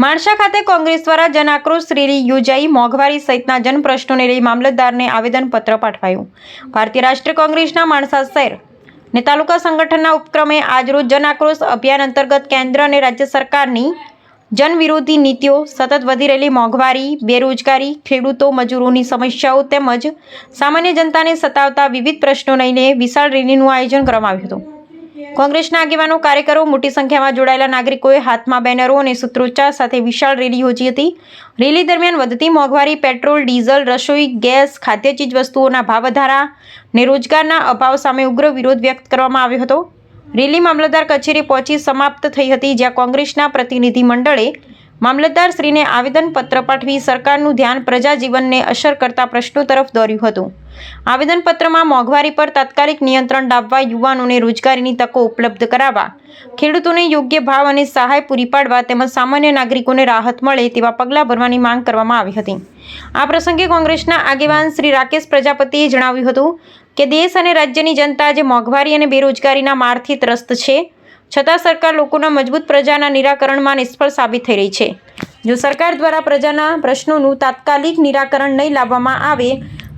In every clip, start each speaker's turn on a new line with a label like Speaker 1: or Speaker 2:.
Speaker 1: માણસા ખાતે કોંગ્રેસ દ્વારા જન આક્રોશ રેલી યોજાઈ મોંઘવારી સહિતના જનપ્રશ્નોને લઈ મામલતદારને આવેદનપત્ર પાઠવાયું। ભારતીય રાષ્ટ્રીય કોંગ્રેસના માણસા શહેર ને તાલુકા સંગઠનના ઉપક્રમે આજરોજ જન આક્રોશ અભિયાન અંતર્ગત કેન્દ્ર અને રાજ્ય સરકારની જન વિરોધી નીતિઓ, સતત વધી રહેલી મોંઘવારી, બેરોજગારી, ખેડૂતો મજૂરોની સમસ્યાઓ તેમજ સામાન્ય જનતાને સતાવતા વિવિધ પ્રશ્નો લઈને વિશાળ રેલીનું આયોજન કરવામાં આવ્યું હતું। કોંગ્રેસના આગેવાનો, કાર્યકરો, મોટી સંખ્યામાં જોડાયેલા નાગરિકોએ હાથમાં બેનરો અને સૂત્રોચ્ચાર સાથે વિશાળ રેલી યોજી હતી। રેલી દરમિયાન વધતી મોંઘવારી, પેટ્રોલ, ડીઝલ, રસોઈ ગેસ, ખાદ્ય ચીજવસ્તુઓના ભાવ વધારા અને રોજગારના અભાવ સામે ઉગ્ર વિરોધ વ્યક્ત કરવામાં આવ્યો હતો। રેલી મામલતદાર કચેરી પહોંચી સમાપ્ત થઈ હતી, જ્યાં કોંગ્રેસના પ્રતિનિધિ મંડળે મામલતદારશ્રીને આવેદનપત્ર પાઠવી સરકારનું ધ્યાન પ્રજા જીવનને અસર કરતા પ્રશ્નો તરફ દોર્યું હતું। આવેદનપત્રમાં મોંઘવારી પર તાત્કાલિક નિયંત્રણ લાવવા, યુવાનોને રોજગારીની તકો ઉપલબ્ધ કરાવવા, ખેડૂતોને યોગ્ય ભાવ અને સહાય પૂરી પાડવા તેમજ સામાન્ય નાગરિકોને રાહત મળે તેવા પગલાં ભરવાની માંગ કરવામાં આવી હતી। આ પ્રસંગે કોંગ્રેસના આગેવાન શ્રી રાકેશ પ્રજાપતિએ જણાવ્યું હતું કે દેશ અને રાજ્યની જનતા આજે મોંઘવારી અને બેરોજગારીના મારથી ત્રસ્ત છે, છતાં સરકાર લોકોના મજબૂત પ્રજાના નિરાકરણમાં નિષ્ફળ સાબિત થઈ રહી છે। જો સરકાર દ્વારા પ્રજાના પ્રશ્નોનું તાત્કાલિક નિરાકરણ નહીં લાવવામાં આવે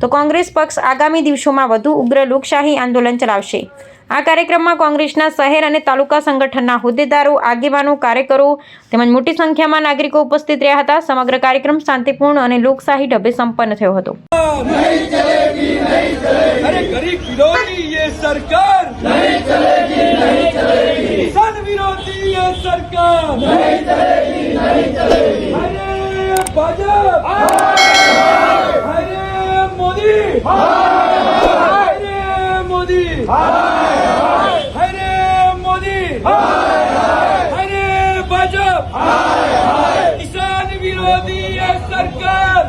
Speaker 1: તો કોંગ્રેસ પક્ષ આગામી દિવસોમાં વધુ ઉગ્ર લોકશાહી આંદોલન ચલાવશે। આ કાર્યક્રમમાં કોંગ્રેસના શહેર અને તાલુકા સંગઠનના હોદ્દેદારો, આગેવાનો, કાર્યકરો તેમજ મોટી સંખ્યામાં નાગરિકો ઉપસ્થિત રહ્યા હતા। સમગ્ર કાર્યક્રમ શાંતિપૂર્ણ અને લોકશાહી ઢબે સંપન્ન થયો હતો।
Speaker 2: अरे गरीब विरोधी ये सरकार नहीं चलेगी, नहीं चलेगी। किसान विरोधी ये सरकार नहीं चलेगी, नहीं चलेगी। अरे भाजपा, अरे मोदी, अरे मोदी, अरे मोदी, अरे भाजपा, किसान विरोधी ये सरकार